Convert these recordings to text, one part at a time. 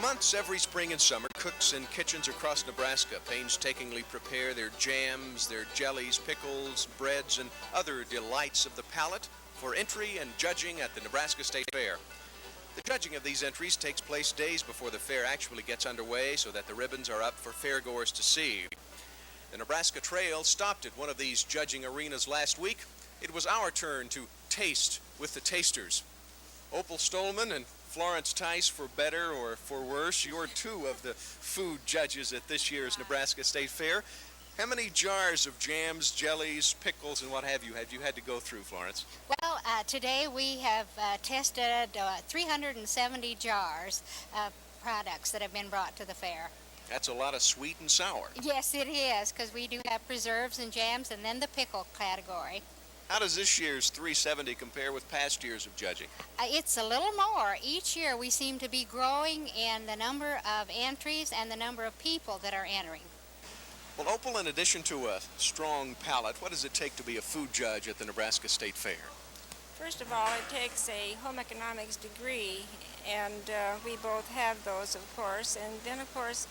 months every spring and summer, cooks in kitchens across Nebraska painstakingly prepare their jams, their jellies, pickles, breads, and other delights of the palate for entry and judging at the Nebraska State Fair. The judging of these entries takes place days before the fair actually gets underway so that the ribbons are up for fairgoers to see. The Nebraska Trail stopped at one of these judging arenas last week. It was our turn to taste with the tasters. Opel Stohlman and Florence Tice, for better or for worse, you're two of the food judges at this year's Nebraska State Fair. How many jars of jams, jellies, pickles, and what have you had to go through, Florence? Well, today we have tested 370 jars of products that have been brought to the fair. That's a lot of sweet and sour. Yes, it is, because we do have preserves and jams and then the pickle category. How does this year's 370 compare with past years of judging? It's a little more. Each year we seem to be growing in the number of entries and the number of people that are entering. Well, Opel, in addition to a strong palate, what does it take to be a food judge at the Nebraska State Fair? First of all, it takes a home economics degree, and we both have those, of course. And then, of course,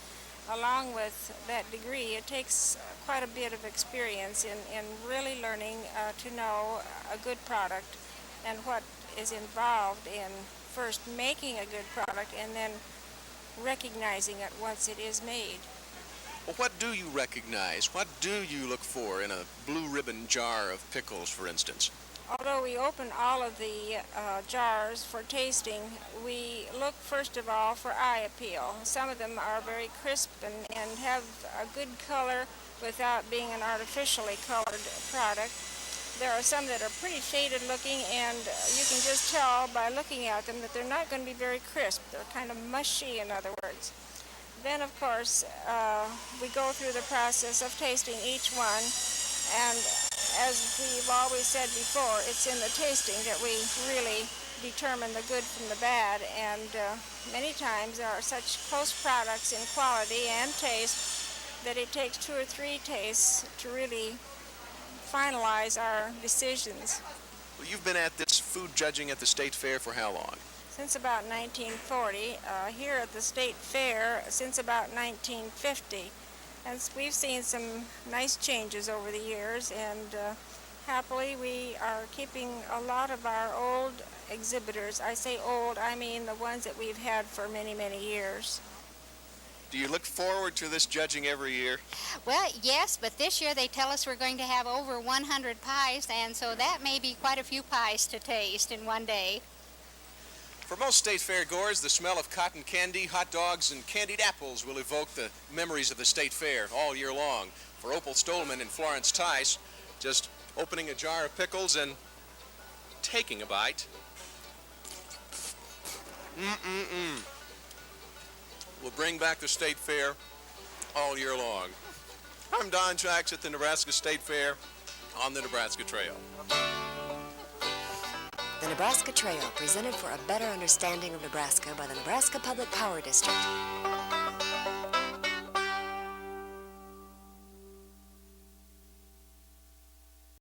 along with that degree, it takes quite a bit of experience in really learning to know a good product and what is involved in first making a good product and then recognizing it once it is made. Well, what do you recognize? What do you look for in a blue ribbon jar of pickles, for instance? Although we open all of the jars for tasting, we look first of all for eye appeal. Some of them are very crisp and have a good color without being an artificially colored product. There are some that are pretty faded looking, and you can just tell by looking at them that they're not going to be very crisp. They're kind of mushy, in other words. Then, of course, we go through the process of tasting each one, and as we've always said before, it's in the tasting that we really determine the good from the bad, and many times there are such close products in quality and taste that it takes 2 or 3 tastes to really finalize our decisions. Well, you've been at this food judging at the State Fair for how long? Since about 1940, here at the State Fair since about 1950. And we've seen some nice changes over the years, and happily we are keeping a lot of our old exhibitors. I say old, I mean the ones that we've had for many, many years. Do you look forward to this judging every year? Well, yes, but this year they tell us we're going to have over 100 pies, and so that may be quite a few pies to taste in one day. For most State Fair goers, the smell of cotton candy, hot dogs, and candied apples will evoke the memories of the State Fair all year long. For Opel Stohlman and Florence Tice, just opening a jar of pickles and taking a bite. Will bring back the State Fair all year long. I'm Don Jacks at the Nebraska State Fair on the Nebraska Trail. The Nebraska Trail, presented for a better understanding of Nebraska by the Nebraska Public Power District.